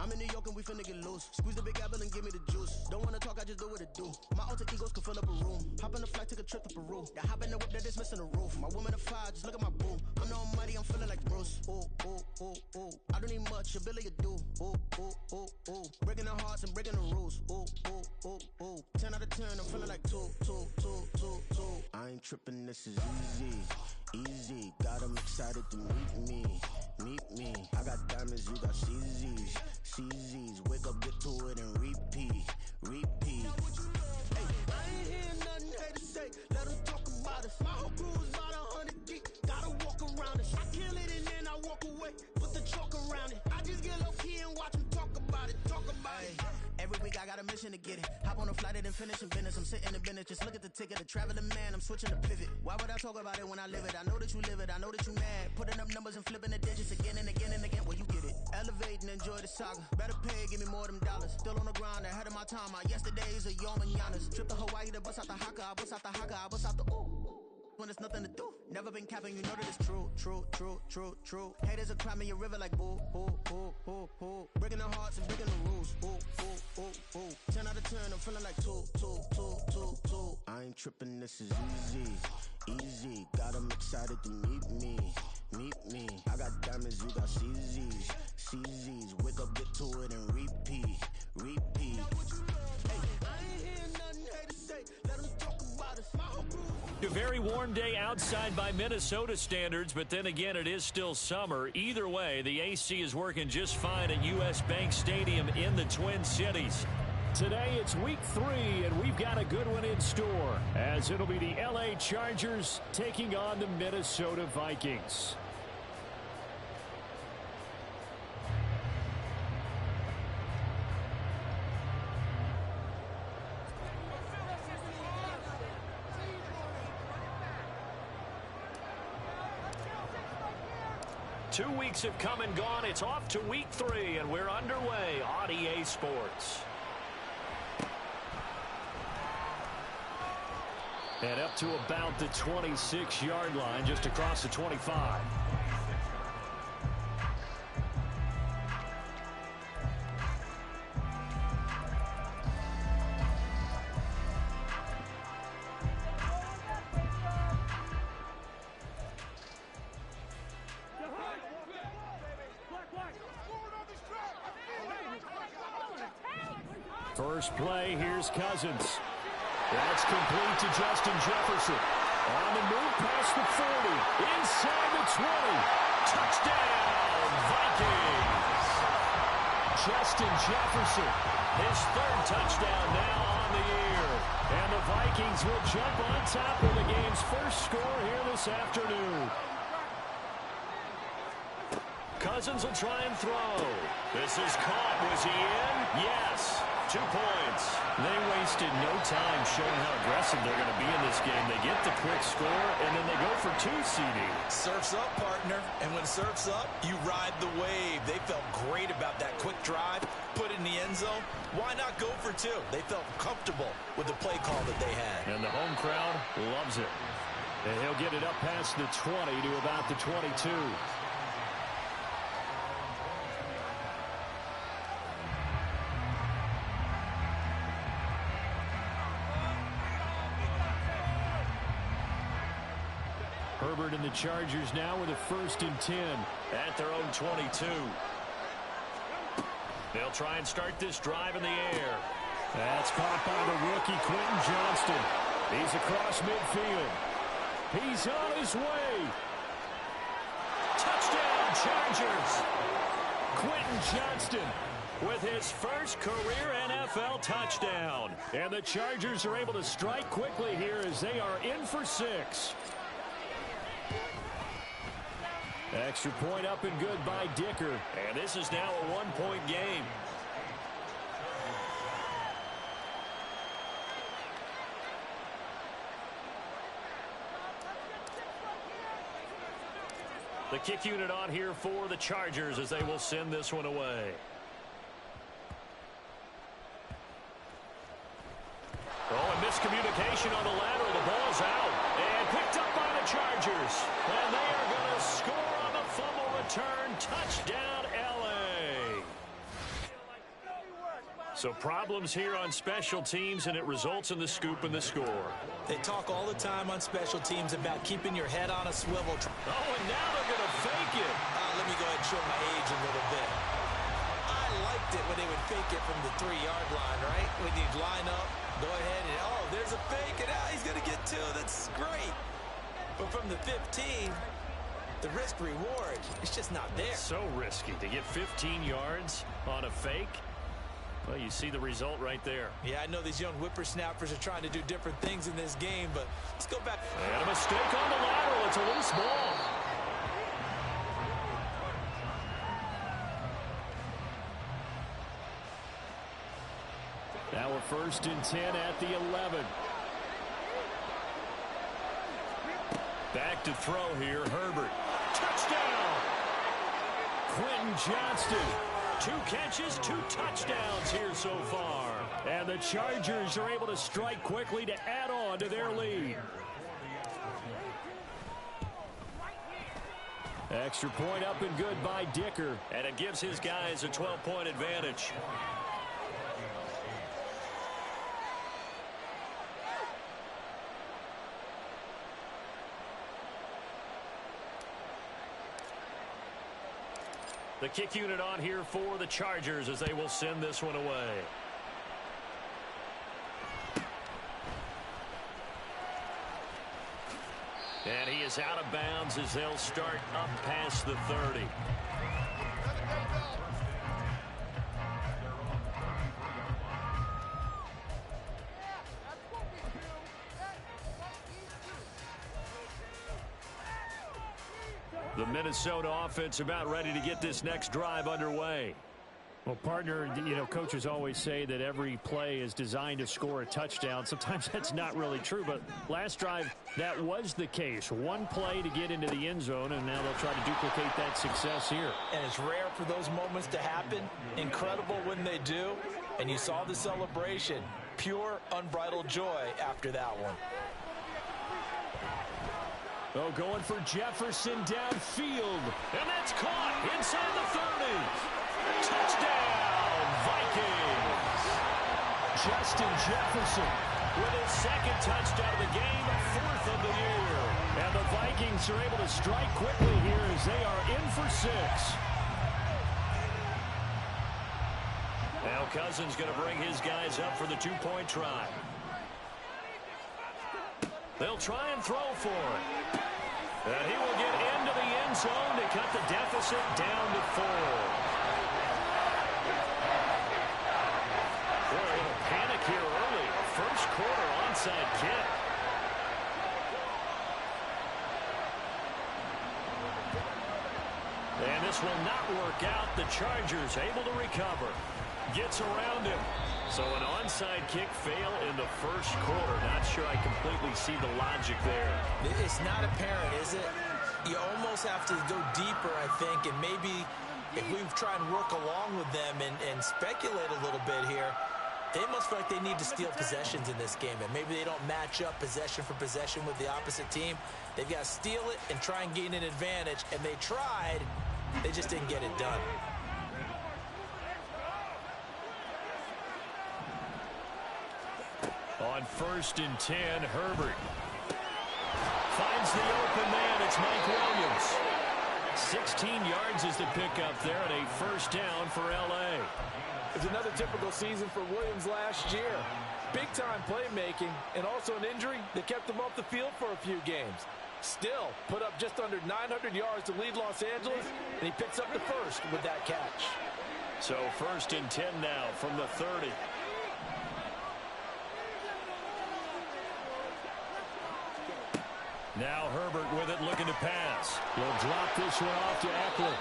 I'm in New York and we finna get loose. Squeeze the big apple and give me the juice. Don't wanna talk, I just do what it do. My alter egos can fill up a room. Hop on a flight, take a trip to Peru. That hop in the whip that is missing the roof. My woman a fire, just look at my boo. I'm the almighty, I'm feeling like Bruce. Ooh, ooh, ooh, ooh. I don't need much, ability to do. Ooh, ooh, ooh, ooh. Breaking the hearts and breaking the rules. Ooh, ooh, ooh, ooh. 10 out of 10, I'm feeling like 2. I ain't tripping, this is easy. Easy, got 'em excited to meet me. I got diamonds, you got CZs. Wake up, get to it and repeat. Hey, I ain't hearing nothing haters say. Let them talk about us. My whole crew is about 100 deep. Gotta walk around it. I kill it and then I walk away. Put the chalk around it. I just get low key and watch them talk about it. Every week I got a mission to get it. Hop on a flight and then finish in business. I'm sitting in business, just look at the ticket. A traveling man, I'm switching to pivot. Why would I talk about it when I live it? I know that you live it, I know that you mad. Putting up numbers and flipping the digits again and again and again. Well, you get it. Elevate and enjoy the saga. Better pay, give me more of them dollars. Still on the grind, ahead of my time. My yesterdays are your mananas. Trip to Hawaii to bust out the haka. I bust out the haka, I bust out the ooh. When there's nothing to do. Never been capping, you know that it's true. Haters are climbing your river like boo. Breaking the hearts and breaking the rules. Ooh. 10 out of 10, I'm feeling like 2. I ain't tripping, this is easy. Got 'em excited to meet me. I got diamonds, you got CZs. Wake up, get to it and repeat. Hey, I ain't hearing nothing haters say. Let them talk about us. My whole crew. A very warm day outside by Minnesota standards, but then again, it is still summer. Either way, the AC is working just fine at U.S. Bank Stadium in the Twin Cities. Today, it's week 3, and we've got a good one in store, as it'll be the L.A. Chargers taking on the Minnesota Vikings. Two weeks have come and gone. It's off to week 3, and we're underway on EA Sports. And up to about the 26-yard line, just across the 25. First play, here's Cousins. That's complete to Justin Jefferson. On the move past the 40. Inside the 20. Touchdown, Vikings. Justin Jefferson, his 3rd touchdown now on the year. And the Vikings will jump on top of the game's first score here this afternoon. Cousins will try and throw. This is caught. Was he in? Yes. 2 points. They wasted no time showing how aggressive they're going to be in this game. They get the quick score, and then they go for 2, CD. Surf's up, partner. And when surf's up, you ride the wave. They felt great about that quick drive, put it in the end zone. Why not go for 2? They felt comfortable with the play call that they had. And the home crowd loves it. And he'll get it up past the 20 to about the 22. Herbert and the Chargers now with a 1st and 10 at their own 22. They'll try and start this drive in the air. That's caught by the rookie Quentin Johnston. He's across midfield. He's on his way. Touchdown, Chargers. Quentin Johnston with his first career NFL touchdown. And the Chargers are able to strike quickly here as they are in for 6. Extra point up and good by Dicker. And this is now a 1-point game. The kick unit on here for the Chargers as they will send this one away. Oh, and miscommunication on the lateral. The ball's out. And picked up by the Chargers. And they are going to score on the fumble return. Touchdown, L.A. So problems here on special teams, and it results in the scoop and the score. They talk all the time on special teams about keeping your head on a swivel. Oh, and now they're going to fake it. Let me go ahead and show my age a little bit. I liked it when they would fake it from the 3-yard line, right? When you'd line up, go ahead and, oh, there's a fake, and he's going to get 2. That's great. But from the 15, the risk-reward, it's just not there. So risky to get 15 yards on a fake. Well, you see the result right there. Yeah, I know these young whippersnappers are trying to do different things in this game, but let's go back. And a mistake on the lateral. It's a loose ball. Now a 1st and 10 at the 11. Back to throw here, Herbert. Touchdown! Quentin Johnston. 2 catches, 2 touchdowns here so far. And the Chargers are able to strike quickly to add on to their lead. Extra point up and good by Dicker. And it gives his guys a 12-point advantage. The kick unit on here for the Chargers as they will send this one away. And he is out of bounds as they'll start up past the 30. The Minnesota offense about ready to get this next drive underway. Well, partner, you know, coaches always say that every play is designed to score a touchdown. Sometimes that's not really true, but last drive, that was the case. One play to get into the end zone, and now they'll try to duplicate that success here. And it's rare for those moments to happen. Incredible when they do. And you saw the celebration. Pure, unbridled joy after that one. Oh, going for Jefferson downfield. And that's caught inside the 30. Touchdown, Vikings. Justin Jefferson with his 2nd touchdown of the game, 4th of the year. And the Vikings are able to strike quickly here as they are in for 6. Now Cousins going to bring his guys up for the 2-point try. They'll try and throw for it. And he will get into the end zone to cut the deficit down to 4. Boy, a little panic here early. First quarter onside kick. And this will not work out. The Chargers able to recover. Gets around him. So an onside kick fail in the first quarter. Not sure I completely see the logic there. It's not apparent, is it? You almost have to go deeper, I think, and maybe if we try and work along with them and speculate a little bit here, they must feel like they need to steal possessions in this game, and maybe they don't match up possession for possession with the opposite team. They've got to steal it and try and gain an advantage, and they tried. They just didn't get it done. On 1st and 10, Herbert finds the open man. It's Mike Williams. 16 yards is the pickup there, and a 1st down for L.A. It's another typical season for Williams last year. Big-time playmaking and also an injury that kept him off the field for a few games. Still, put up just under 900 yards to lead Los Angeles, and he picks up the 1st with that catch. So 1st and 10 now from the 30. Now Herbert with it, looking to pass. He'll drop this one off to Eckler.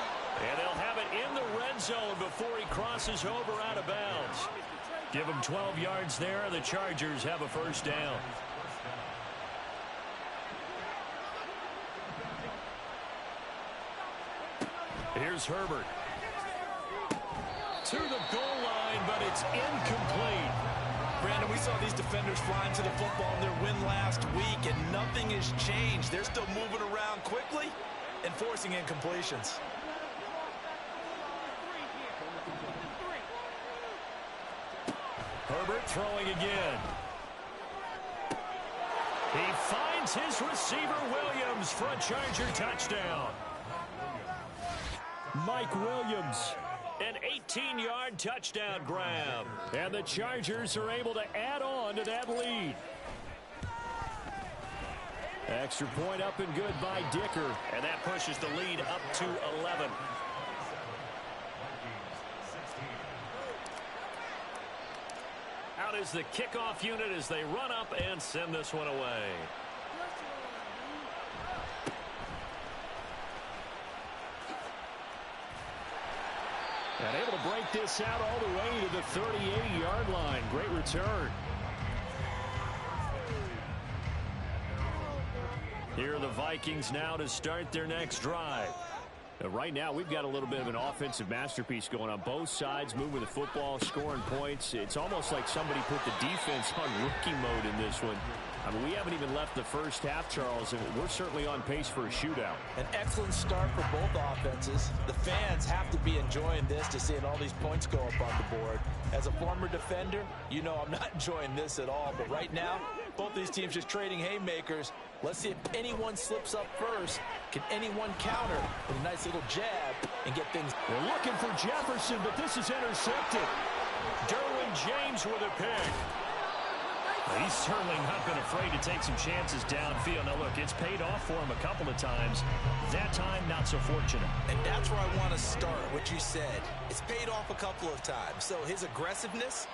And they'll have it in the red zone before he crosses over out of bounds. Give him 12 yards there, and the Chargers have a 1st down. Here's Herbert. To the goal line, but it's incomplete. Brandon, we saw these defenders flying to the football in their win last week, and nothing has changed. They're still moving around quickly and forcing incompletions. Herbert throwing again. He finds his receiver, Williams, for a Charger touchdown. Mike Williams, an 18-yard touchdown grab. And the Chargers are able to add on to that lead. Extra point up and good by Dicker. And that pushes the lead up to 11. Out is the kickoff unit as they run up and send this one away. And able to break this out all the way to the 38-yard line. Great return. Here are the Vikings now to start their next drive. Right now, we've got a little bit of an offensive masterpiece going on. Both sides moving the football, scoring points. It's almost like somebody put the defense on rookie mode in this one. I mean, we haven't even left the first half, Charles, and we're certainly on pace for a shootout. An excellent start for both offenses. The fans have to be enjoying this to seeing all these points go up on the board. As a former defender, you know I'm not enjoying this at all. But right now, both these teams just trading haymakers. Let's see if anyone slips up first. Can anyone counter with a nice little jab and get things? We're looking for Jefferson, but this is intercepted. Derwin James with a pick. He's certainly not been afraid to take some chances downfield. Now, look, it's paid off for him a couple of times. That time, not so fortunate. And that's where I want to start, what you said. It's paid off a couple of times. So his aggressiveness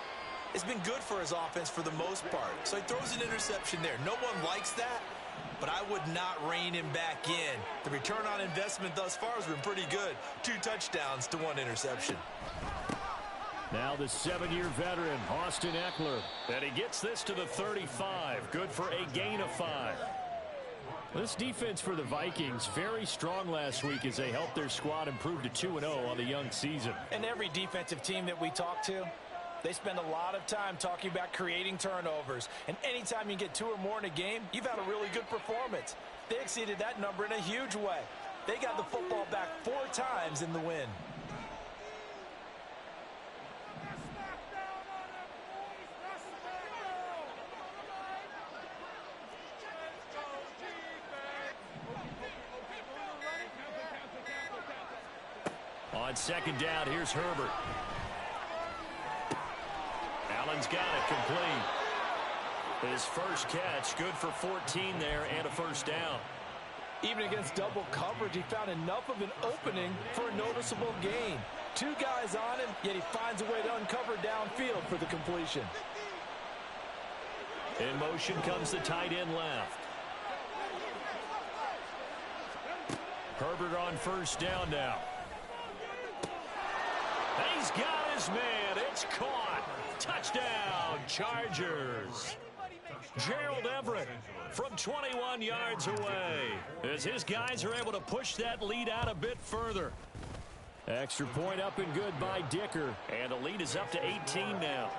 has been good for his offense for the most part. So he throws an interception there. No one likes that, but I would not rein him back in. The return on investment thus far has been pretty good. 2 touchdowns to 1 interception. Now the 7-year veteran, Austin Eckler. And he gets this to the 35. Good for a gain of 5. This defense for the Vikings, very strong last week as they helped their squad improve to 2-0 on the young season. And every defensive team that we talk to, they spend a lot of time talking about creating turnovers. And anytime you get 2 or more in a game, you've had a really good performance. They exceeded that number in a huge way. They got the football back 4 times in the win. On second down, here's Herbert. Allen's got it complete. His first catch, good for 14 there and a first down. Even against double coverage, he found enough of an opening for a noticeable gain. 2 guys on him, yet he finds a way to uncover downfield for the completion. In motion comes the tight end left. Herbert on first down now. He's got his man. It's caught. Touchdown, Chargers. Gerald Everett from 21 yards away as his guys are able to push that lead out a bit further. Extra point up and good by Dicker. And the lead is up to 18 now.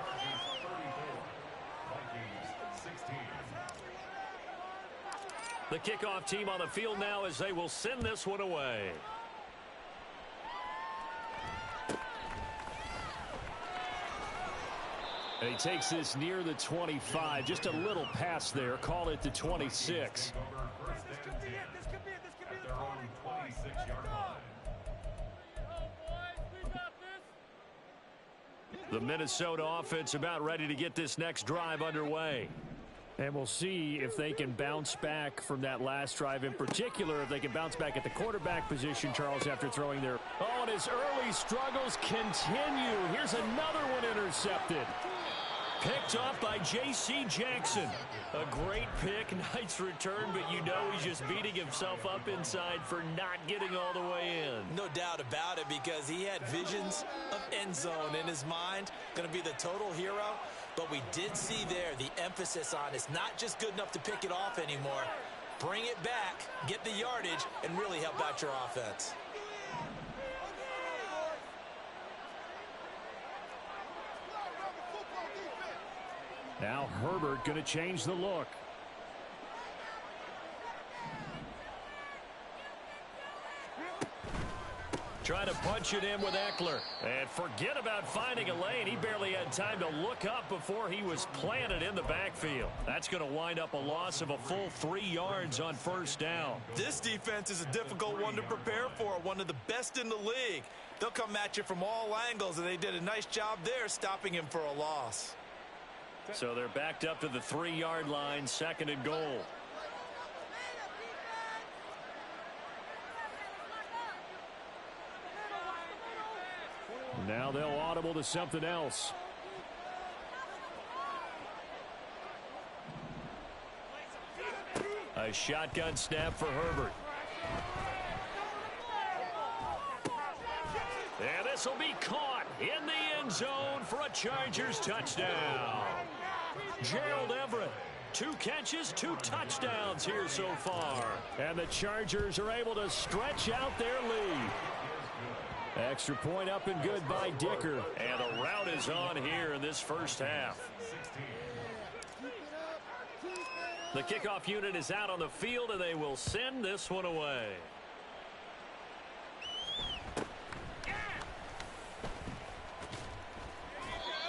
The kickoff team on the field now as they will send this one away. And he takes this near the 25. Just a little pass there. Call it the 26. The Minnesota offense about ready to get this next drive underway. And we'll see if they can bounce back from that last drive. In particular, if they can bounce back at the quarterback position, Charles, after throwing their... Oh, and his early struggles continue. Here's another one intercepted. Picked off by J.C. Jackson. A great pick, nice return, but you know he's just beating himself up inside for not getting all the way in. No doubt about it, because he had visions of end zone in his mind. Going to be the total hero. But we did see there the emphasis on it's not just good enough to pick it off anymore. Bring it back, get the yardage, and really help out your offense. Now Herbert going to change the look. Trying to punch it in with Eckler. And forget about finding a lane. He barely had time to look up before he was planted in the backfield. That's going to wind up a loss of a full 3 yards on first down. This defense is a difficult one to prepare for, one of the best in the league. They'll come at you from all angles, and they did a nice job there stopping him for a loss. So they're backed up to the 3-yard line, 2nd and goal. Now they'll audible to something else. A shotgun snap for Herbert. And this will be caught in the end zone for a Chargers touchdown. Gerald Everett, 2 catches, 2 touchdowns here so far. And the Chargers are able to stretch out their lead. Extra point up and good by Dicker. And the rout is on here in this first half. The kickoff unit is out on the field, and they will send this one away.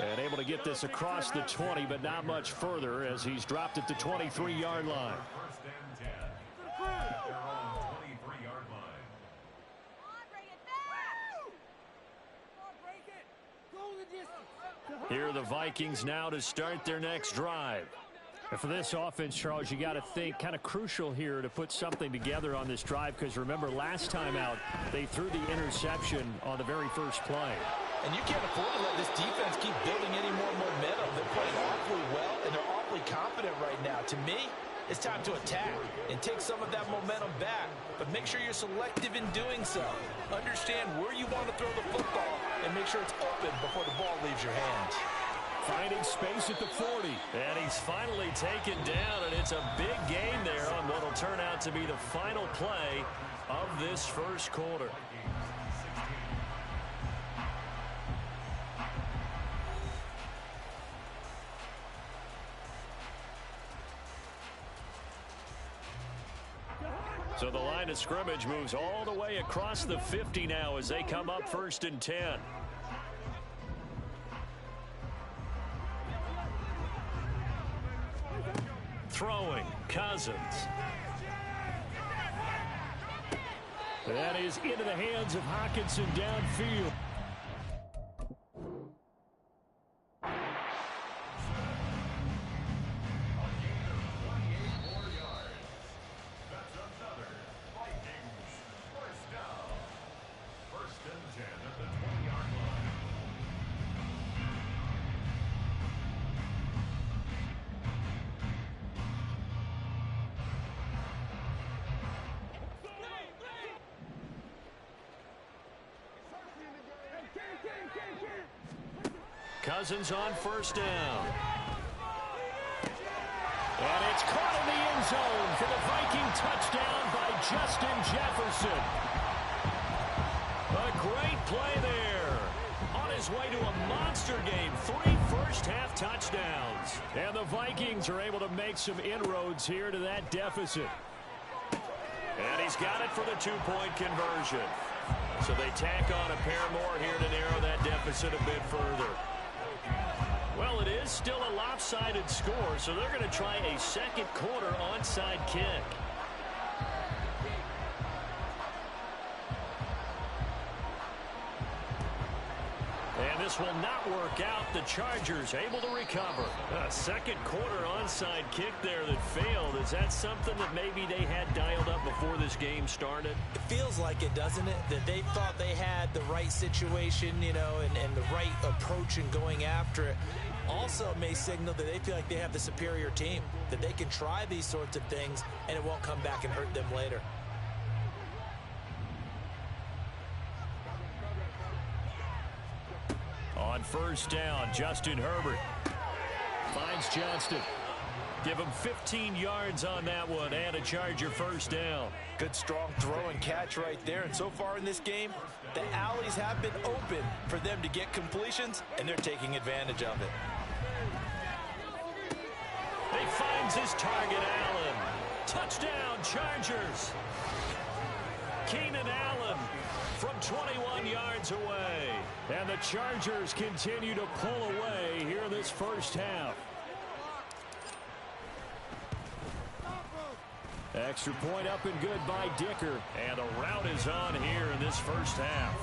And able to get this across the 20, but not much further as he's dropped at the 23-yard line. Here are the Vikings now to start their next drive. And for this offense, Charles, you got to think kind of crucial here to put something together on this drive, because remember last time out they threw the interception on the very first play. And you can't afford to let this defense keep building any more momentum. They're playing awfully well, and they're awfully confident right now. To me, it's time to attack and take some of that momentum back. But make sure you're selective in doing so. Understand where you want to throw the football and make sure it's open before the ball leaves your hands. Finding space at the 40. And he's finally taken down, and it's a big gain there on what will turn out to be the final play of this first quarter. So the line of scrimmage moves all the way across the 50 now as they come up 1st and 10. Throwing, Cousins. That is into the hands of Hockenson downfield. Cousins on 1st down. And it's caught in the end zone for the Viking touchdown by Justin Jefferson. A great play there. On his way to a monster game. 3 first-half touchdowns. And the Vikings are able to make some inroads here to that deficit. And he's got it for the 2-point conversion. So they tack on a pair more here to narrow that deficit a bit further. Well, it is still a lopsided score, so they're going to try a second quarter onside kick. And this will not work out. The Chargers able to recover. A second quarter onside kick there that failed. Is that something that maybe they had dialed up before this game started? It feels like it, doesn't it? That they thought they had the right situation, you know, and the right approach in going after it. Also may signal that they feel like they have the superior team, that they can try these sorts of things and it won't come back and hurt them later. On 1st down, Justin Herbert finds Johnston. Give him 15 yards on that one and a Charger 1st down. Good strong throw and catch right there. And so far in this game, the alleys have been open for them to get completions, and they're taking advantage of it. He finds his target, Allen. Touchdown, Chargers. Keenan Allen from 21 yards away. And the Chargers continue to pull away here in this first half. Extra point up and good by Dicker. And the route is on here in this first half.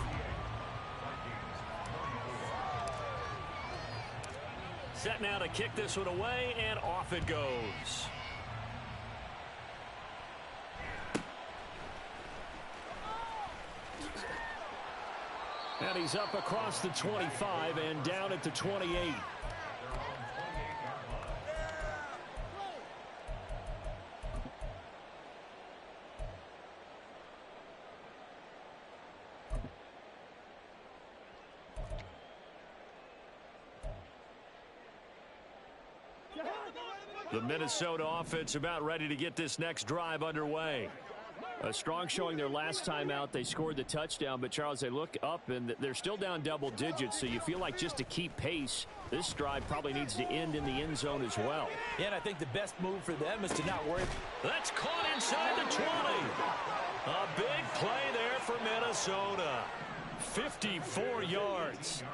Set now to kick this one away, and off it goes. And he's up across the 25 and down at the 28. The Minnesota offense about ready to get this next drive underway. A strong showing their last time out. They scored the touchdown, but, Charles, they look up, and they're still down double digits, so you feel like just to keep pace, this drive probably needs to end in the end zone as well. Yeah, and I think the best move for them is to not worry. That's caught inside the 20. A big play there for Minnesota. 54 yards.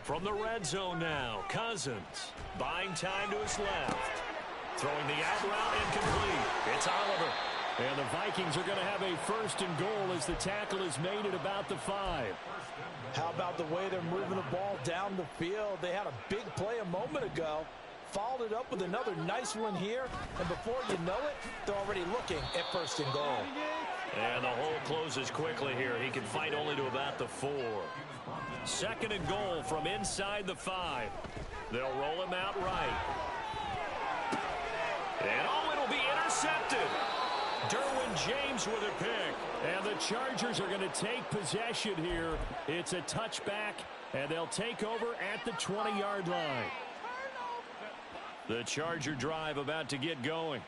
From the red zone now, Cousins buying time to his left. Throwing the out route incomplete. It's Oliver. And the Vikings are going to have a first and goal as the tackle is made at about the 5. How about the way they're moving the ball down the field? They had a big play a moment ago. Followed it up with another nice one here. And before you know it, they're already looking at first and goal. And the hole closes quickly here. He can fight only to about the 4. Second and goal from inside the 5. They'll roll him out right. And it'll be intercepted. Derwin James with a pick. And the Chargers are going to take possession here. It's a touchback, and they'll take over at the 20-yard line. The Charger drive about to get going.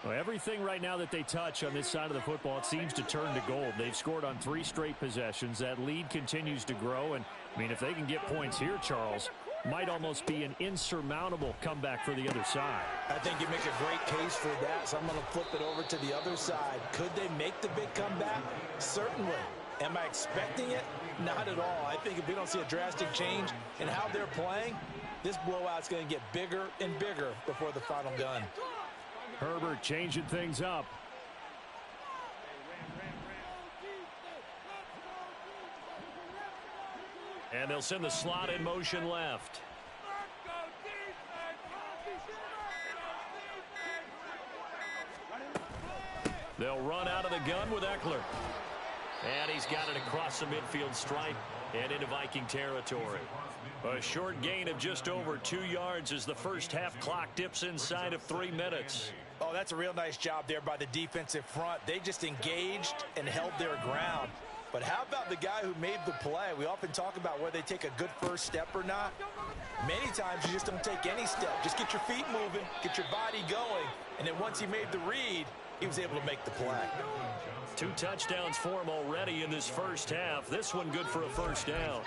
Well, everything right now that they touch on this side of the football, it seems to turn to gold. They've scored on 3 straight possessions. That lead continues to grow. And, I mean, if they can get points here, Charles, might almost be an insurmountable comeback for the other side. I think you make a great case for that, so I'm going to flip it over to the other side. Could they make the big comeback? Certainly. Am I expecting it? Not at all. I think if we don't see a drastic change in how they're playing, this blowout's going to get bigger and bigger before the final gun. Herbert changing things up. And they'll send the slot in motion left. They'll run out of the gun with Eckler. And he's got it across the midfield stripe and into Viking territory. A short gain of just over 2 yards as the first half clock dips inside of 3 minutes. Oh, that's a real nice job there by the defensive front. They just engaged and held their ground. But how about the guy who made the play? We often talk about whether they take a good first step or not. Many times you just don't take any step. Just get your feet moving, get your body going, and then once he made the read, he was able to make the play. 2 touchdowns for him already in this first half. This one good for a first down.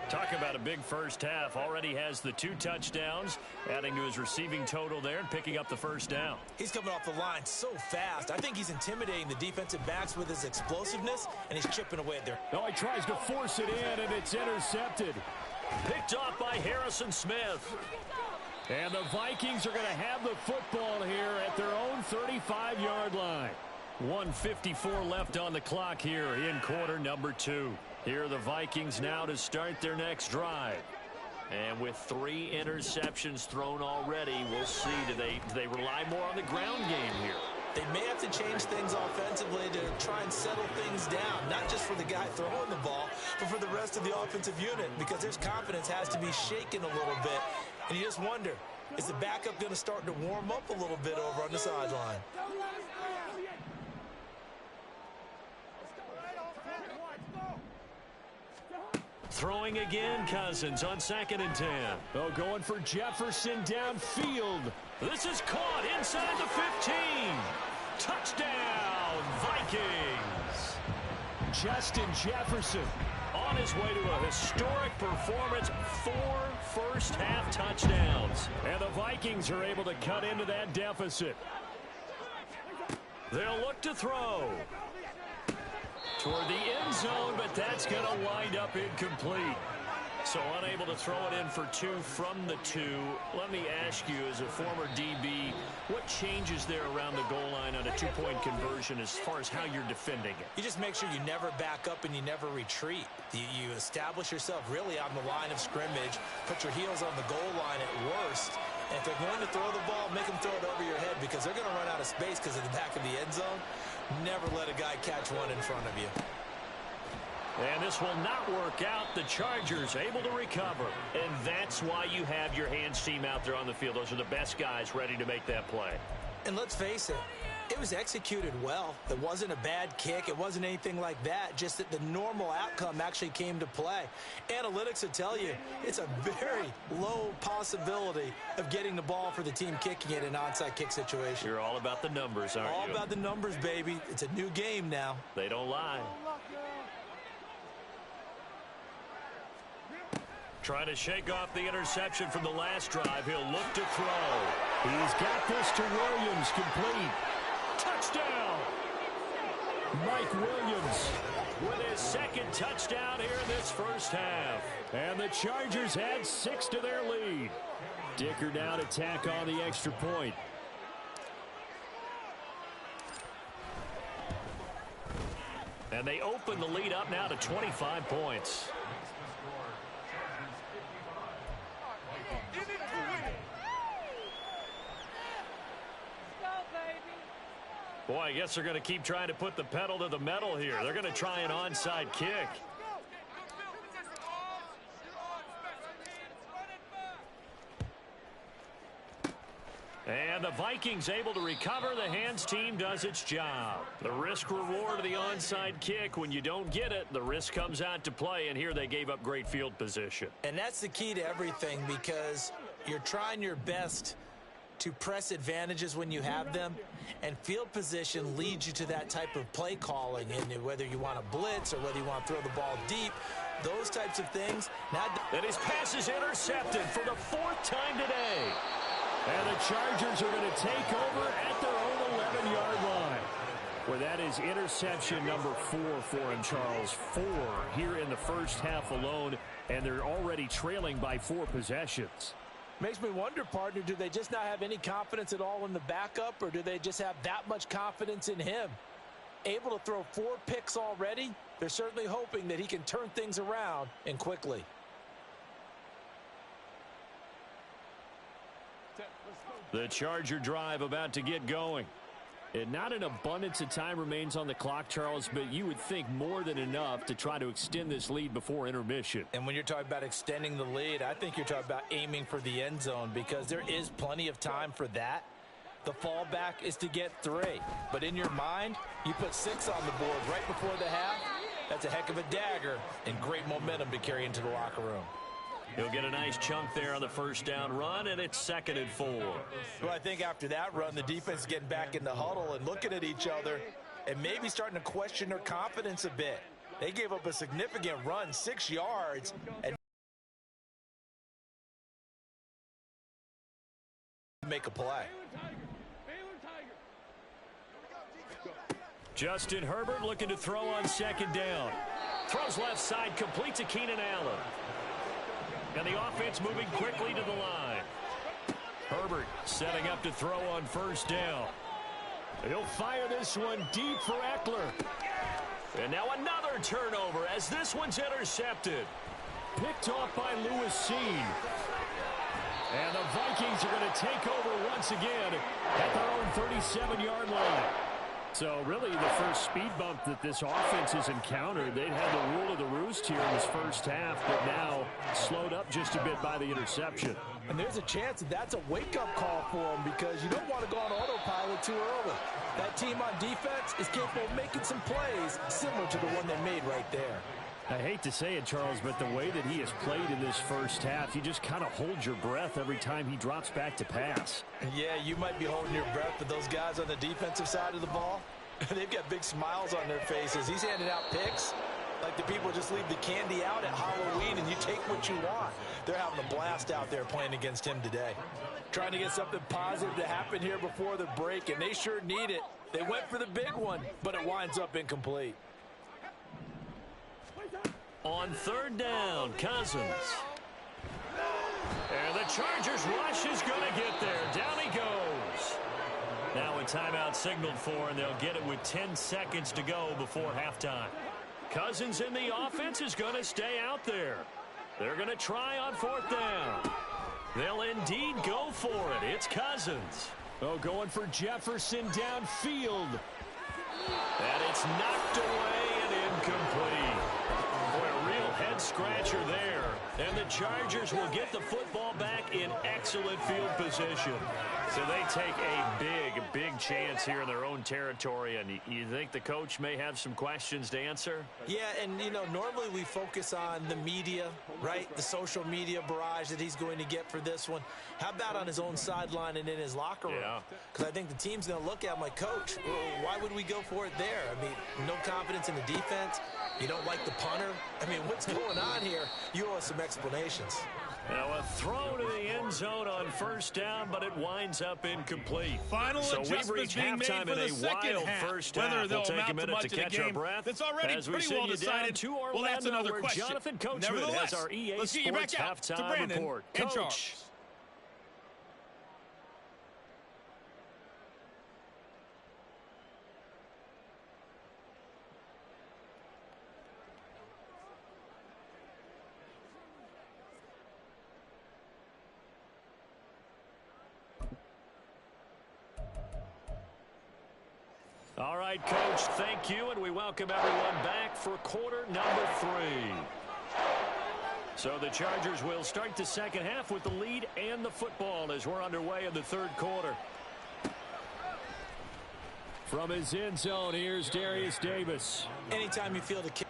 Talk about a big first half. Already has the 2 touchdowns, adding to his receiving total there and picking up the first down. He's coming off the line so fast. I think he's intimidating the defensive backs with his explosiveness, and he's chipping away at there. No, he tries to force it in, and it's intercepted. Picked off by Harrison Smith. And the Vikings are going to have the football here at their own 35-yard line. 1:54 left on the clock here in quarter number 2. Here are the Vikings now to start their next drive. And with 3 interceptions thrown already, we'll see. Do they rely more on the ground game here? They may have to change things offensively to try and settle things down, not just for the guy throwing the ball, but for the rest of the offensive unit, because their confidence has to be shaken a little bit. And you just wonder, is the backup going to start to warm up a little bit over on the sideline? Throwing again, Cousins on 2nd and 10. Oh, going for Jefferson downfield. This is caught inside the 15. Touchdown, Vikings. Justin Jefferson on his way to a historic performance. 4 first-half touchdowns. And the Vikings are able to cut into that deficit. They'll look to throw. Toward the end zone, but that's going to wind up incomplete. So unable to throw it in for 2 from the 2. Let me ask you, as a former DB, what changes there around the goal line on a 2-point conversion as far as how you're defending it? You just make sure you never back up and you never retreat. You establish yourself really on the line of scrimmage, put your heels on the goal line at worst, and if they're going to throw the ball, make them throw it over your head because they're going to run out of space because of the back of the end zone. Never let a guy catch one in front of you. And this will not work out. The Chargers able to recover. And that's why you have your hands team out there on the field. Those are the best guys ready to make that play. And let's face it was executed well. It wasn't a bad kick. It wasn't anything like that. Just that the normal outcome actually came to play. Analytics will tell you it's a very low possibility of getting the ball for the team kicking it in an onside kick situation. You're all about the numbers, aren't you? All about the numbers, baby. It's a new game now. They don't lie. Trying to shake off the interception from the last drive. He'll look to throw. He's got this to Williams, complete. Touchdown! Mike Williams with his second touchdown here in this first half. And the Chargers add 6 to their lead. Dicker now to tack on the extra point. And they open the lead up now to 25 points. Boy, I guess they're going to keep trying to put the pedal to the metal here. They're going to try an onside kick. And the Vikings able to recover. The hands team does its job. The risk reward of the onside kick. When you don't get it, the risk comes out to play. And here they gave up great field position. And that's the key to everything because you're trying your best to press advantages when you have them, and field position leads you to that type of play calling, and whether you want to blitz or whether you want to throw the ball deep, those types of things. And his pass is intercepted for the 4th time today. And the Chargers are going to take over at their own 11-yard line. Where that is interception number 4 for him, Charles. 4 here in the first half alone, and they're already trailing by 4 possessions. Makes me wonder, partner, do they just not have any confidence at all in the backup, or do they just have that much confidence in him? Able to throw 4 picks already, they're certainly hoping that he can turn things around and quickly. The Charger drive about to get going. And not an abundance of time remains on the clock, Charles, but you would think more than enough to try to extend this lead before intermission. And when you're talking about extending the lead, I think you're talking about aiming for the end zone because there is plenty of time for that. The fallback is to get 3. But in your mind, you put 6 on the board right before the half. That's a heck of a dagger and great momentum to carry into the locker room. He'll get a nice chunk there on the first down run, and it's 2nd and 4. Well, I think after that run, the defense is getting back in the huddle and looking at each other and maybe starting to question their confidence a bit. They gave up a significant run, 6 yards, and make a play. Justin Herbert looking to throw on 2nd down. Throws left side, complete to Keenan Allen. And the offense moving quickly to the line. Herbert setting up to throw on 1st down. He'll fire this one deep for Eckler. And now another turnover as this one's intercepted. Picked off by Lewis Seen. And the Vikings are going to take over once again at their own 37-yard line. So really the first speed bump that this offense has encountered, they'd had the rule of the roost here in this first half, but now slowed up just a bit by the interception. And there's a chance that that's a wake-up call for them because you don't want to go on autopilot too early. That team on defense is capable of making some plays similar to the one they made right there. I hate to say it, Charles, but the way that he has played in this first half, you just kind of hold your breath every time he drops back to pass. Yeah, you might be holding your breath, but those guys on the defensive side of the ball, they've got big smiles on their faces. He's handing out picks like the people just leave the candy out at Halloween and you take what you want. They're having a blast out there playing against him today. Trying to get something positive to happen here before the break, and they sure need it. They went for the big one, but it winds up incomplete. on third down. Cousins. And the Chargers rush is going to get there. Down he goes. Now a timeout signaled for, and they'll get it with 10 seconds to go before halftime. Cousins in the offense is going to stay out there. They're going to try on fourth down. They'll indeed go for it. It's Cousins. Oh, going for Jefferson downfield. And it's knocked away and incomplete. Boy, a real head-scratcher there. And the Chargers will get the football back in excellent field position. So they take a big chance here in their own territory. And you think the coach may have some questions to answer? Yeah, and, you know, normally we focus on the media, right? The social media barrage that he's going to get for this one. How about on his own sideline and in his locker room? Because I think the team's going to look at him like, Coach, why would we go for it there? I mean, no confidence in the defense. You don't like the punter. I mean, what's going on here? You owe us some explanations. Now a throw to the end zone on first down, but it winds up incomplete. Final so adjustments we've reached being made halftime for in the a second wild half. first Whether half. they'll We'll take a amount to minute much to of the catch our game breath. that's already as we pretty send well you decided. down to Orlando, Well, that's another where question. Jonathan Coachman Nevertheless, has our EA let's get you Sports back out to halftime Brandon report. and Coach. Charles. All right, Coach, thank you, and we welcome everyone back for quarter number 3. So the Chargers will start the second half with the lead and the football as we're underway in the third quarter. From his end zone, here's Darius Davis. Anytime you feel the kick.